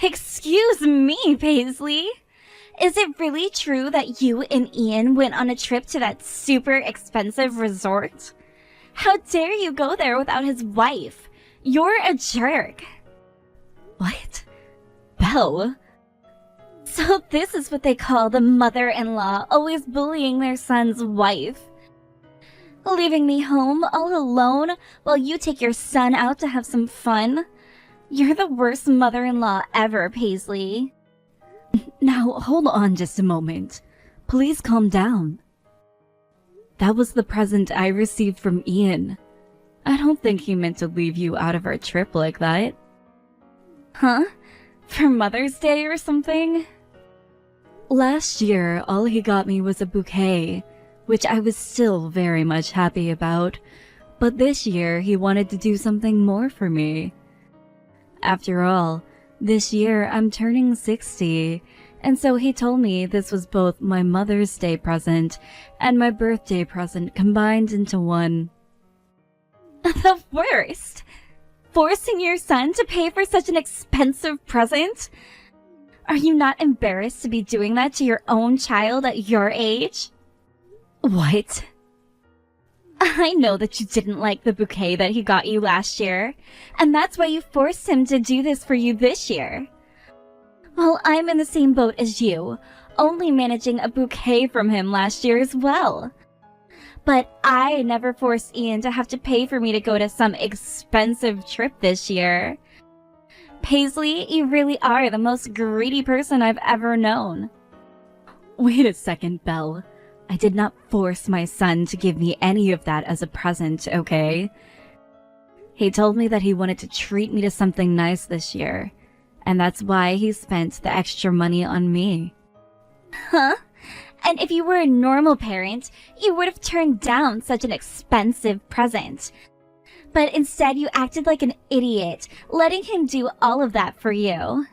Excuse me, Paisley. Is it really true that you and Ian went on a trip to that super expensive resort? How dare you go there without his wife? You're a jerk. What? Belle? So this is what they call the mother-in-law always bullying their son's wife. Leaving me home all alone while you take your son out to have some fun? You're the worst mother-in-law ever, Paisley. Now, hold on just a moment. Please calm down. That was the present I received from Ian. I don't think he meant to leave you out of our trip like that. Huh? For Mother's Day or something? Last year, all he got me was a bouquet, which I was still very much happy about. But this year, he wanted to do something more for me. After all, this year I'm turning 60, and so he told me this was both my Mother's Day present and my birthday present combined into one. The worst! Forcing your son to pay for such an expensive present? Are you not embarrassed to be doing that to your own child at your age? What? I know that you didn't like the bouquet that he got you last year, and that's why you forced him to do this for you this year. Well, I'm in the same boat as you, only managing a bouquet from him last year as well. But I never forced Ian to have to pay for me to go to some expensive trip this year. Paisley, you really are the most greedy person I've ever known. Wait a second, Belle. I did not force my son to give me any of that as a present, okay? He told me that he wanted to treat me to something nice this year, and that's why he spent the extra money on me. Huh? And if you were a normal parent, you would have turned down such an expensive present. But instead you acted like an idiot, letting him do all of that for you.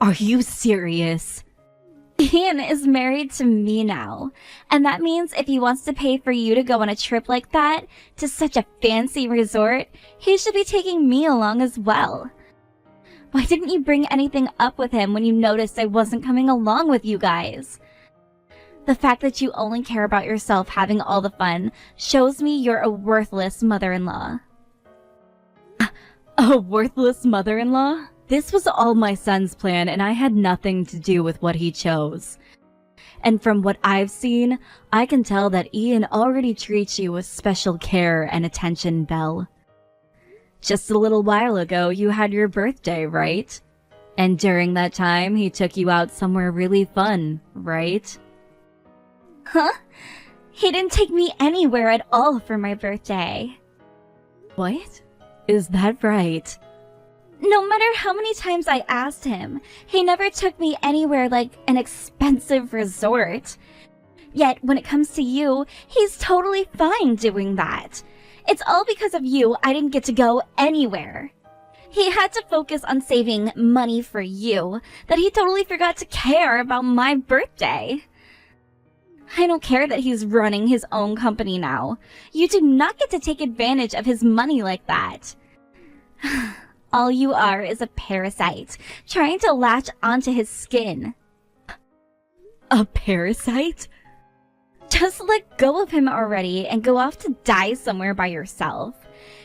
Are you serious? Ian is married to me now, and that means if he wants to pay for you to go on a trip like that, to such a fancy resort, he should be taking me along as well. Why didn't you bring anything up with him when you noticed I wasn't coming along with you guys? The fact that you only care about yourself having all the fun shows me you're a worthless mother-in-law. A worthless mother-in-law? This was all my son's plan, and I had nothing to do with what he chose. And from what I've seen, I can tell that Ian already treats you with special care and attention, Belle. Just a little while ago, you had your birthday, right? And during that time, he took you out somewhere really fun, right? Huh? He didn't take me anywhere at all for my birthday. What? Is that right? No matter how many times I asked him, he never took me anywhere like an expensive resort. Yet, when it comes to you, he's totally fine doing that. It's all because of you I didn't get to go anywhere. He had to focus on saving money for you, that he totally forgot to care about my birthday. I don't care that he's running his own company now. You do not get to take advantage of his money like that. All you are is a parasite, trying to latch onto his skin. A parasite? Just let go of him already and go off to die somewhere by yourself.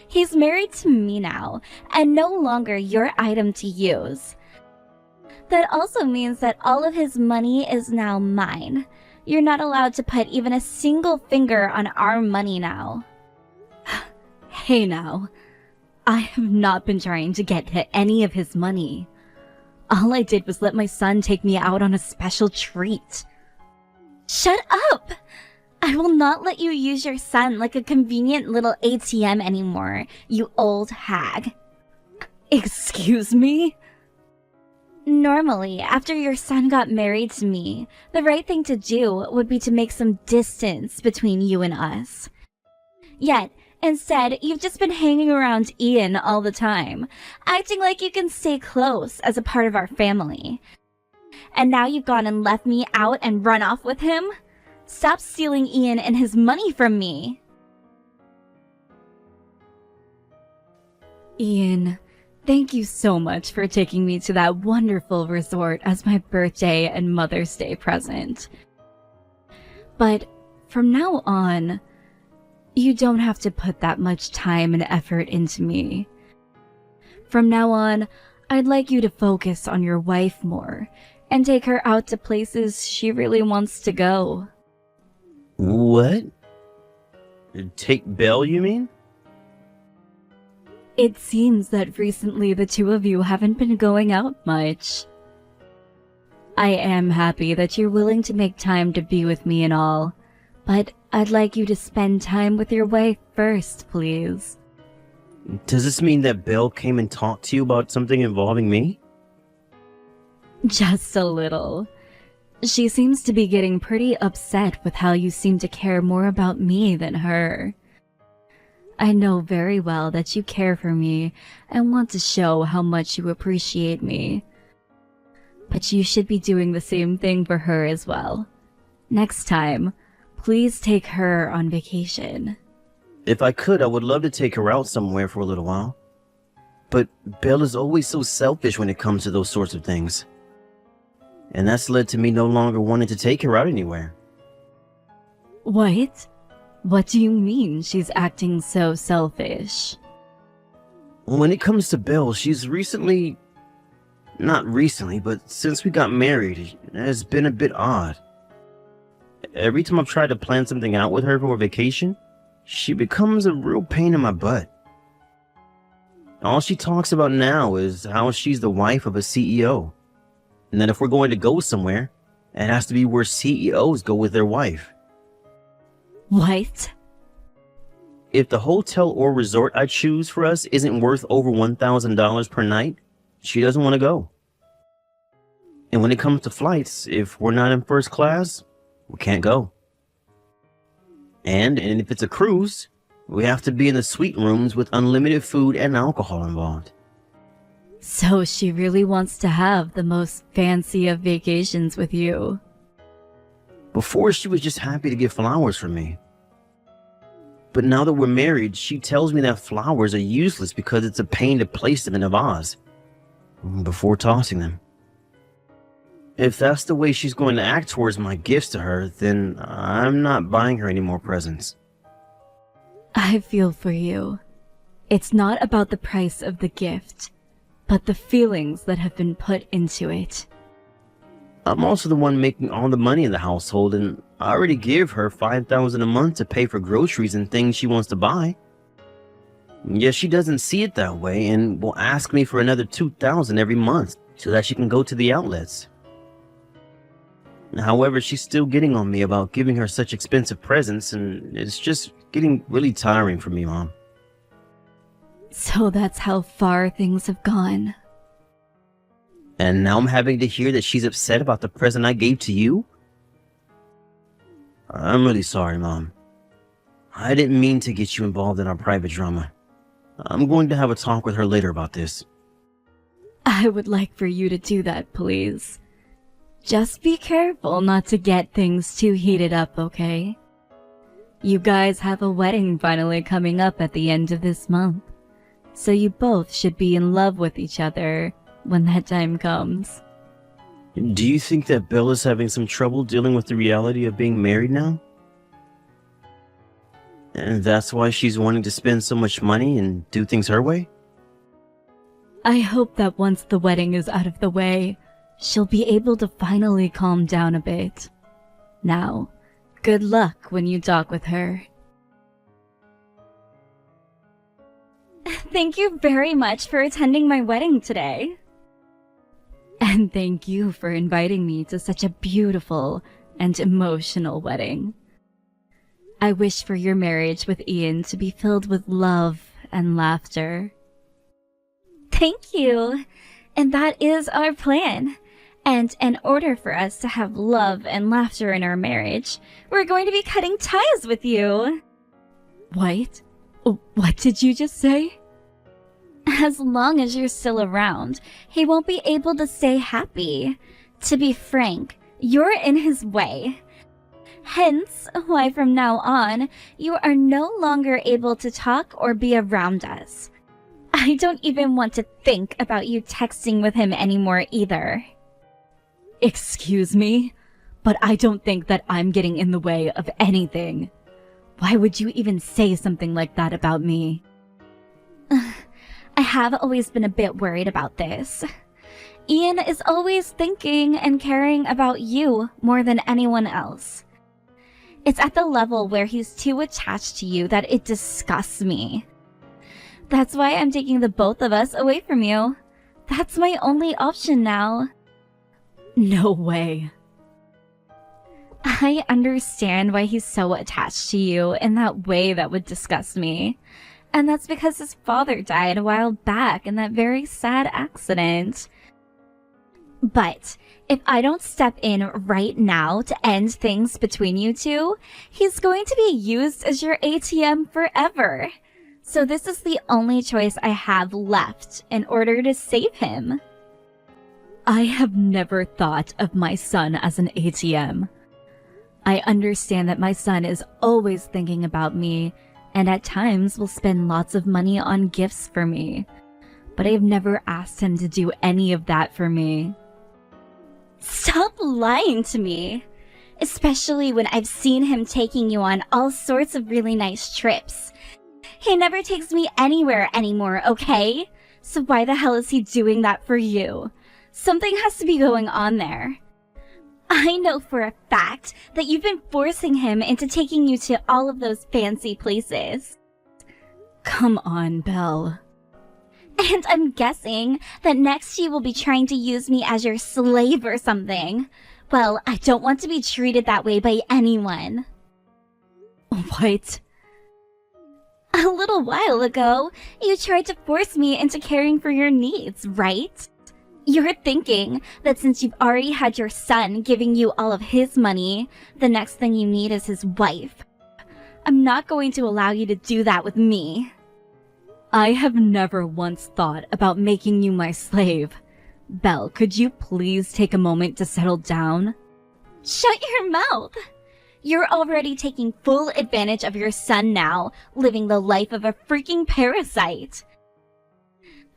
He's married to me now, and no longer your item to use. That also means that all of his money is now mine. You're not allowed to put even a single finger on our money now. Hey now. I have not been trying to get to any of his money. All I did was let my son take me out on a special treat. Shut up! I will not let you use your son like a convenient little ATM anymore, you old hag. Excuse me? Normally, after your son got married to me, the right thing to do would be to make some distance between you and us. Yet, instead, you've just been hanging around Ian all the time, acting like you can stay close as a part of our family. And now you've gone and left me out and run off with him? Stop stealing Ian and his money from me. Ian, Thank you so much for taking me to that wonderful resort as my birthday and Mother's Day present. But from now on, you don't have to put that much time and effort into me. From now on, I'd like you to focus on your wife more and take her out to places she really wants to go. What? Take Belle, you mean? It seems that recently the two of you haven't been going out much. I am happy that you're willing to make time to be with me and all, but I'd like you to spend time with your wife first, please. Does this mean that Belle came and talked to you about something involving me? Just a little. She seems to be getting pretty upset with how you seem to care more about me than her. I know very well that you care for me and want to show how much you appreciate me. But you should be doing the same thing for her as well. Next time, please take her on vacation. If I could, I would love to take her out somewhere for a little while. But Belle is always so selfish when it comes to those sorts of things. And that's led to me no longer wanting to take her out anywhere. What? What do you mean she's acting so selfish? When it comes to Belle, she's not recently, but since we got married, it has been a bit odd. Every time I've tried to plan something out with her for a vacation, she becomes a real pain in my butt. All she talks about now is how she's the wife of a CEO. And that if we're going to go somewhere, it has to be where CEOs go with their wife. What? If the hotel or resort I choose for us isn't worth over $1,000 per night, she doesn't want to go. And when it comes to flights, if we're not in first class, we can't go. And if it's a cruise, we have to be in the suite rooms with unlimited food and alcohol involved. So she really wants to have the most fancy of vacations with you. Before, she was just happy to get flowers from me. But now that we're married, she tells me that flowers are useless because it's a pain to place them in a vase before tossing them. If that's the way she's going to act towards my gifts to her, then I'm not buying her any more presents. I feel for you. It's not about the price of the gift, but the feelings that have been put into it. I'm also the one making all the money in the household, and I already give her $5,000 a month to pay for groceries and things she wants to buy. Yet she doesn't see it that way and will ask me for another $2,000 every month so that she can go to the outlets. However, she's still getting on me about giving her such expensive presents, and it's just getting really tiring for me, Mom. So that's how far things have gone. And now I'm having to hear that she's upset about the present I gave to you? I'm really sorry, Mom. I didn't mean to get you involved in our private drama. I'm going to have a talk with her later about this. I would like for you to do that, please. Just be careful not to get things too heated up, okay? You guys have a wedding finally coming up at the end of this month, so you both should be in love with each other when that time comes. Do you think that Belle is having some trouble dealing with the reality of being married now? And that's why she's wanting to spend so much money and do things her way? I hope that once the wedding is out of the way, she'll be able to finally calm down a bit. Now, good luck when you talk with her. Thank you very much for attending my wedding today. And thank you for inviting me to such a beautiful and emotional wedding. I wish for your marriage with Ian to be filled with love and laughter. Thank you. And that is our plan. And in order for us to have love and laughter in our marriage, we're going to be cutting ties with you. What? What did you just say? As long as you're still around, he won't be able to stay happy. To be frank, you're in his way. Hence, why from now on, you are no longer able to talk or be around us. I don't even want to think about you texting with him anymore either. Excuse me, but I don't think that I'm getting in the way of anything. Why would you even say something like that about me? I have always been a bit worried about this. Ian is always thinking and caring about you more than anyone else. It's at the level where he's too attached to you that it disgusts me. That's why I'm taking the both of us away from you. That's my only option now. No way. I understand why he's so attached to you in that way that would disgust me. And that's because his father died a while back in that very sad accident. But if I don't step in right now to end things between you two, he's going to be used as your ATM forever. So this is the only choice I have left in order to save him. I have never thought of my son as an ATM. I understand that my son is always thinking about me and at times will spend lots of money on gifts for me. But I've never asked him to do any of that for me. Stop lying to me. Especially when I've seen him taking you on all sorts of really nice trips. He never takes me anywhere anymore, okay? So why the hell is he doing that for you? Something has to be going on there. I know for a fact that you've been forcing him into taking you to all of those fancy places. Come on, Belle. And I'm guessing that next you will be trying to use me as your slave or something. Well, I don't want to be treated that way by anyone. What? A little while ago, you tried to force me into caring for your needs, right? You're thinking that since you've already had your son giving you all of his money, the next thing you need is his wife. I'm not going to allow you to do that with me. I have never once thought about making you my slave. Belle, could you please take a moment to settle down? Shut your mouth! You're already taking full advantage of your son now, living the life of a freaking parasite.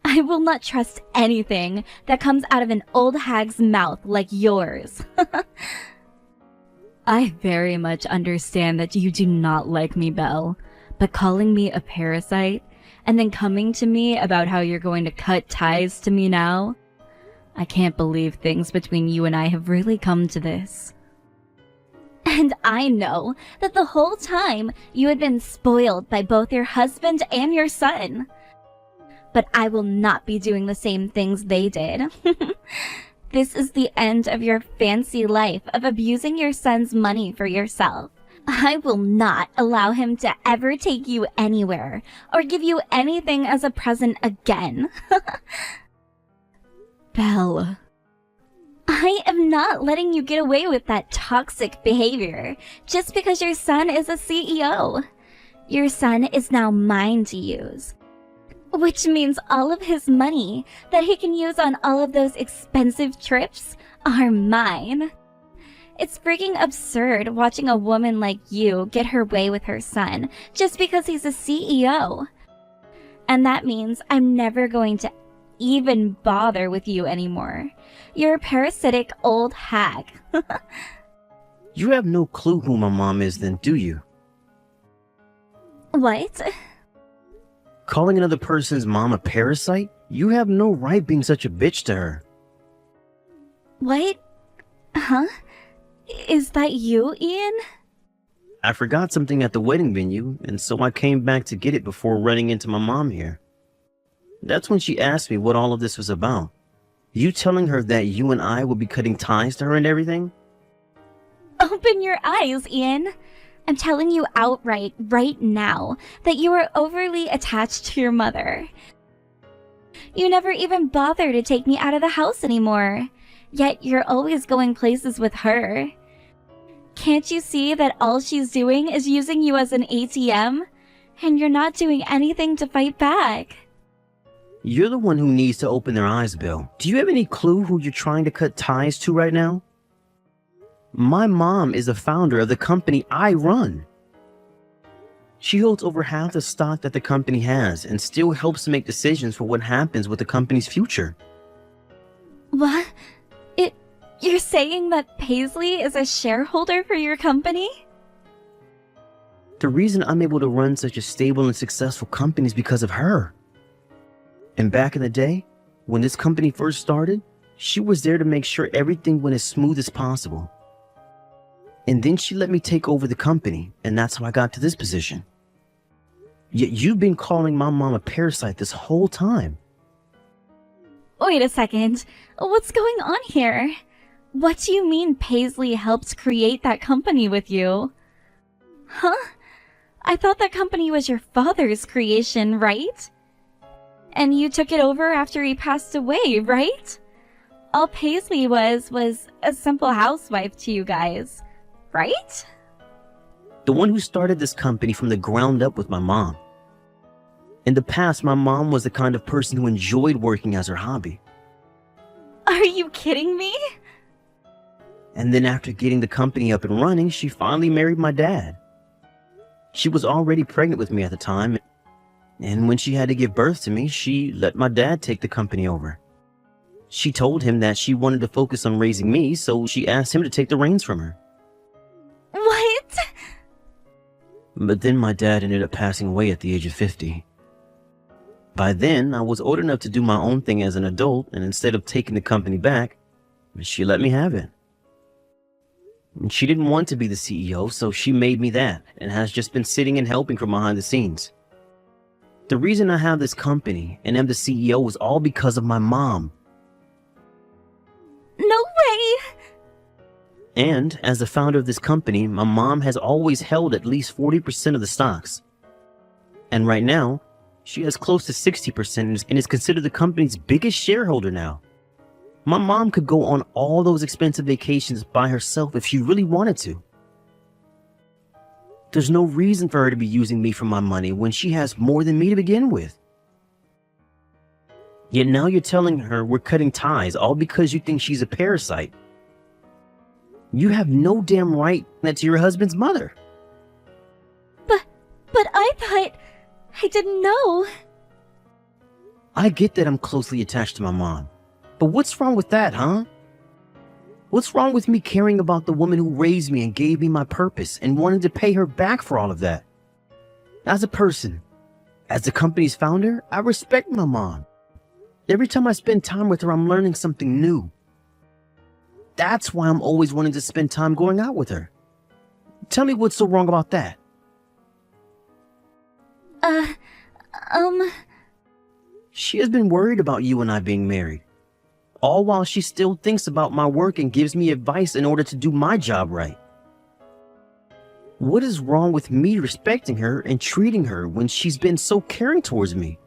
I will not trust anything that comes out of an old hag's mouth like yours. I very much understand that you do not like me, Belle, but calling me a parasite and then coming to me about how you're going to cut ties to me now? I can't believe things between you and I have really come to this. And I know that the whole time you had been spoiled by both your husband and your son. But I will not be doing the same things they did. This is the end of your fancy life of abusing your son's money for yourself. I will not allow him to ever take you anywhere or give you anything as a present again. Belle. I am not letting you get away with that toxic behavior just because your son is a CEO. Your son is now mine to use. Which means all of his money that he can use on all of those expensive trips are mine. It's freaking absurd watching a woman like you get her way with her son just because he's a CEO. And that means I'm never going to even bother with you anymore. You're a parasitic old hag. You have no clue who my mom is then, do you? What? Calling another person's mom a parasite? You have no right being such a bitch to her. What? Huh? Is that you, Ian? I forgot something at the wedding venue, and so I came back to get it before running into my mom here. That's when she asked me what all of this was about. You telling her that you and I will be cutting ties to her and everything? Open your eyes, Ian. I'm telling you outright right now that you are overly attached to your mother. You never even bother to take me out of the house anymore, yet you're always going places with her. Can't you see that all she's doing is using you as an ATM? And you're not doing anything to fight back. You're the one who needs to open their eyes, Bill. Do you have any clue who you're trying to cut ties to right now? My mom is the founder of the company I run. She holds over half the stock that the company has and still helps make decisions for what happens with the company's future. What? You're saying that Paisley is a shareholder for your company? The reason I'm able to run such a stable and successful company is because of her. And back in the day, when this company first started, she was there to make sure everything went as smooth as possible. And then she let me take over the company, and that's how I got to this position. Yet you've been calling my mom a parasite this whole time. Wait a second. What's going on here? What do you mean Paisley helped create that company with you? Huh? I thought that company was your father's creation, right? And you took it over after he passed away, right? All Paisley was a simple housewife to you guys, right? The one who started this company from the ground up with my mom. In the past, my mom was the kind of person who enjoyed working as her hobby. Are you kidding me? And then after getting the company up and running, she finally married my dad. She was already pregnant with me at the time, and when she had to give birth to me, she let my dad take the company over. She told him that she wanted to focus on raising me, so she asked him to take the reins from her. What? But then my dad ended up passing away at the age of 50. By then, I was old enough to do my own thing as an adult, and instead of taking the company back, she let me have it. And she didn't want to be the CEO, so she made me that, and has just been sitting and helping from behind the scenes. The reason I have this company and am the CEO was all because of my mom. No way! And as the founder of this company, my mom has always held at least 40% of the stocks. And right now, she has close to 60% and is considered the company's biggest shareholder now. My mom could go on all those expensive vacations by herself if she really wanted to. There's no reason for her to be using me for my money when she has more than me to begin with. Yet now you're telling her we're cutting ties all because you think she's a parasite. You have no damn right that's your husband's mother. But I thought... I didn't know. I get that I'm closely attached to my mom. But what's wrong with that, huh? What's wrong with me caring about the woman who raised me and gave me my purpose and wanting to pay her back for all of that? As a person, as the company's founder, I respect my mom. Every time I spend time with her, I'm learning something new. That's why I'm always wanting to spend time going out with her. Tell me what's so wrong about that. She has been worried about you and I being married. All while she still thinks about my work and gives me advice in order to do my job right. What is wrong with me respecting her and treating her when she's been so caring towards me?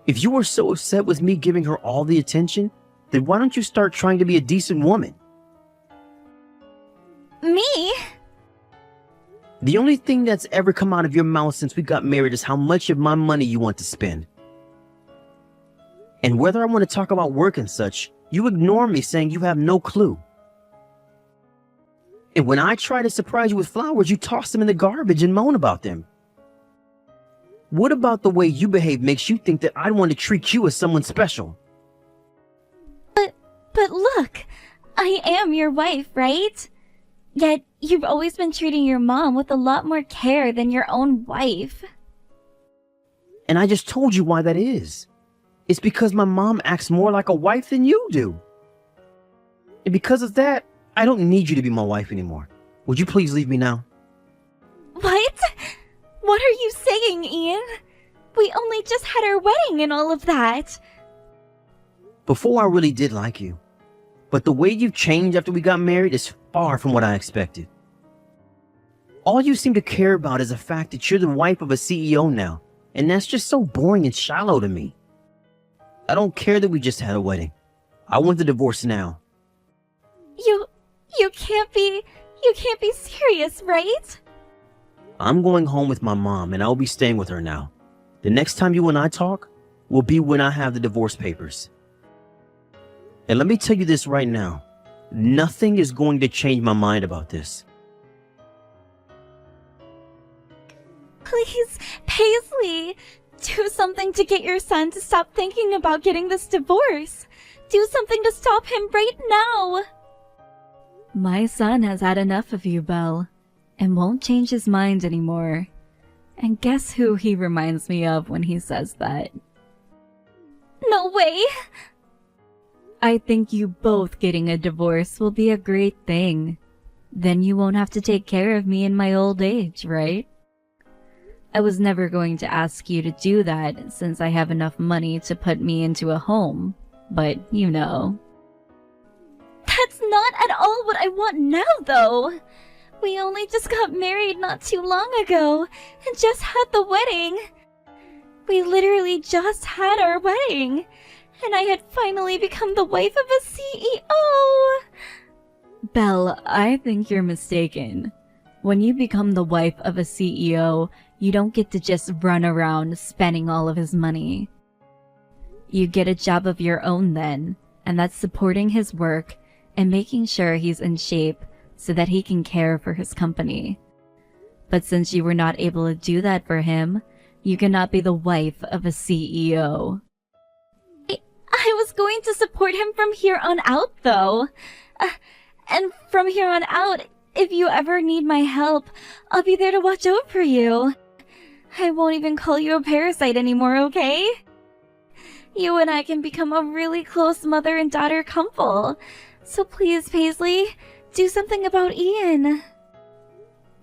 If you are so upset with me giving her all the attention, then why don't you start trying to be a decent woman? Me? The only thing that's ever come out of your mouth since we got married is how much of my money you want to spend. And whether I want to talk about work and such, you ignore me saying you have no clue. And when I try to surprise you with flowers, you toss them in the garbage and moan about them. What about the way you behave makes you think that I want to treat you as someone special? But look, I am your wife, right? Yet you've always been treating your mom with a lot more care than your own wife. And I just told you why that is. It's because my mom acts more like a wife than you do. And because of that, I don't need you to be my wife anymore. Would you please leave me now? What? What are you saying, Ian? We only just had our wedding and all of that. Before I really did like you. But the way you've changed after we got married is far from what I expected. All you seem to care about is the fact that you're the wife of a CEO now. And that's just so boring and shallow to me. I don't care that we just had a wedding. I want the divorce now. You can't be serious, right? I'm going home with my mom and I'll be staying with her now. The next time you and I talk will be when I have the divorce papers. And let me tell you this right now. Nothing is going to change my mind about this. Shirley, do something to get your son to stop thinking about getting this divorce. Do something to stop him right now. My son has had enough of you, Belle, and won't change his mind anymore. And guess who he reminds me of when he says that? No way. I think you both getting a divorce will be a great thing. Then you won't have to take care of me in my old age, right? I was never going to ask you to do that since I have enough money to put me into a home, but you know. That's not at all what I want now, though. We only just got married not too long ago and just had the wedding. We literally just had our wedding, and I had finally become the wife of a CEO. Belle, I think you're mistaken. When you become the wife of a CEO, you don't get to just run around spending all of his money. You get a job of your own then, and that's supporting his work and making sure he's in shape so that he can care for his company. But since you were not able to do that for him, you cannot be the wife of a CEO. I was going to support him from here on out, though. And from here on out, if you ever need my help, I'll be there to watch over you. I won't even call you a parasite anymore, okay? You and I can become a really close mother and daughter couple. So please, Paisley, do something about Ian.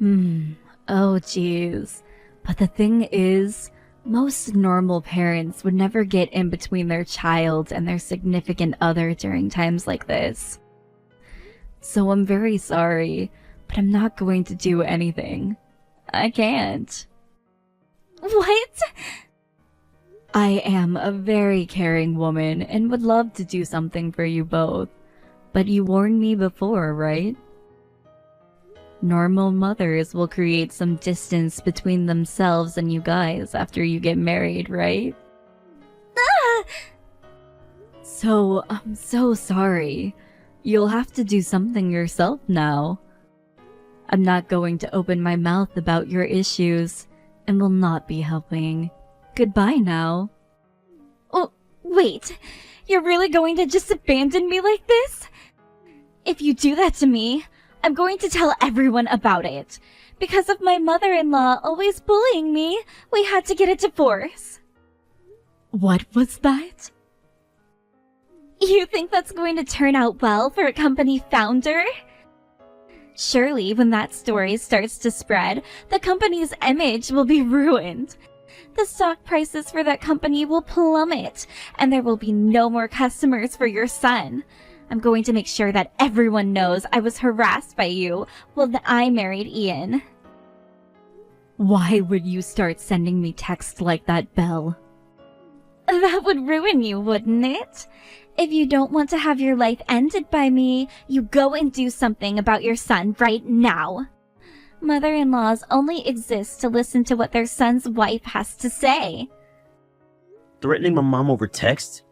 Oh jeez. But the thing is, most normal parents would never get in between their child and their significant other during times like this. So I'm very sorry, but I'm not going to do anything. I can't. What? I am a very caring woman and would love to do something for you both. But you warned me before, right? Normal mothers will create some distance between themselves and you guys after you get married, right? Ah! So, I'm so sorry. You'll have to do something yourself now. I'm not going to open my mouth about your issues and will not be helping. Goodbye now. Oh, wait. You're really going to just abandon me like this? If you do that to me, I'm going to tell everyone about it. Because of my mother-in-law always bullying me, we had to get a divorce. What was that? You think that's going to turn out well for a company founder? Surely, when that story starts to spread, the company's image will be ruined. The stock prices for that company will plummet, and there will be no more customers for your son. I'm going to make sure that everyone knows I was harassed by you when I married Ian. Why would you start sending me texts like that, Belle? That would ruin you, wouldn't it? If you don't want to have your life ended by me, you go and do something about your son right now. Mother-in-laws only exist to listen to what their son's wife has to say. Threatening my mom over text,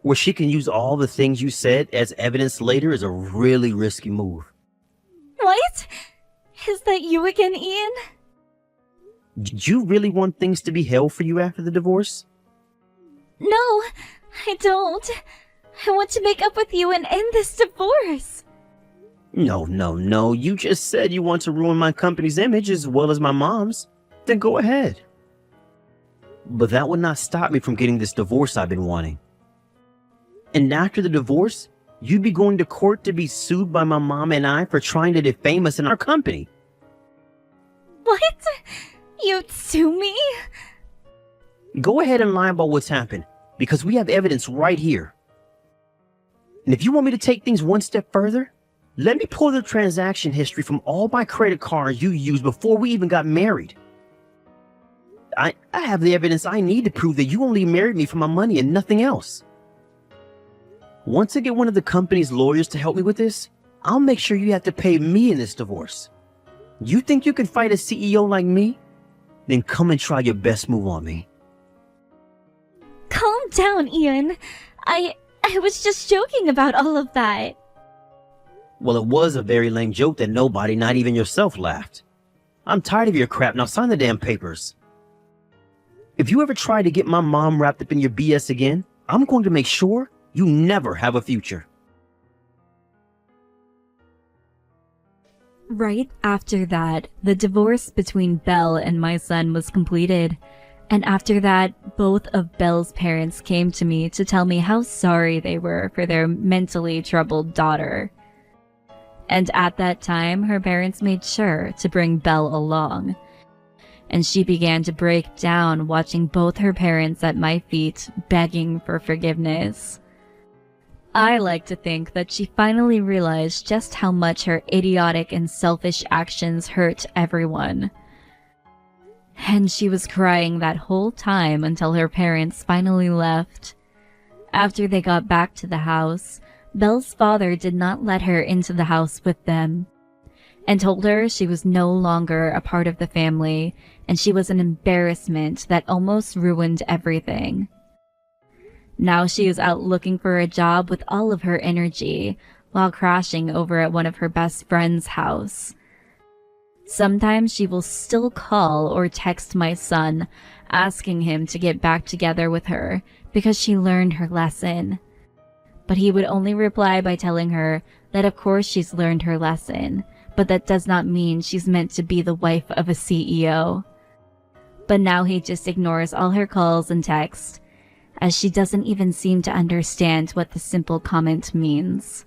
where she can use all the things you said as evidence later, is a really risky move. What? Is that you again, Ian? Did you really want things to be hell for you after the divorce? No, I don't. I want to make up with you and end this divorce. No. You just said you want to ruin my company's image as well as my mom's. Then go ahead. But that would not stop me from getting this divorce I've been wanting. And after the divorce, you'd be going to court to be sued by my mom and I for trying to defame us in our company. What? You'd sue me? Go ahead and lie about what's happened, because we have evidence right here. And if you want me to take things one step further, let me pull the transaction history from all my credit cards you used before we even got married. I have the evidence I need to prove that you only married me for my money and nothing else. Once I get one of the company's lawyers to help me with this, I'll make sure you have to pay me in this divorce. You think you can fight a CEO like me? Then come and try your best move on me. Calm down, Ian. I was just joking about all of that. Well, it was a very lame joke that nobody, not even yourself, laughed. I'm tired of your crap. Now sign the damn papers. If you ever try to get my mom wrapped up in your BS again, I'm going to make sure you never have a future. Right after that, the divorce between Belle and my son was completed. And after that, both of Belle's parents came to me to tell me how sorry they were for their mentally troubled daughter. And at that time, her parents made sure to bring Belle along. And she began to break down watching both her parents at my feet begging for forgiveness. I like to think that she finally realized just how much her idiotic and selfish actions hurt everyone. And she was crying that whole time until her parents finally left. After they got back to the house, Belle's father did not let her into the house with them, and told her she was no longer a part of the family, and she was an embarrassment that almost ruined everything. Now she is out looking for a job with all of her energy, while crashing over at one of her best friend's house. Sometimes she will still call or text my son, asking him to get back together with her because she learned her lesson. But he would only reply by telling her that of course she's learned her lesson, but that does not mean she's meant to be the wife of a CEO. But now he just ignores all her calls and texts, as she doesn't even seem to understand what the simple comment means.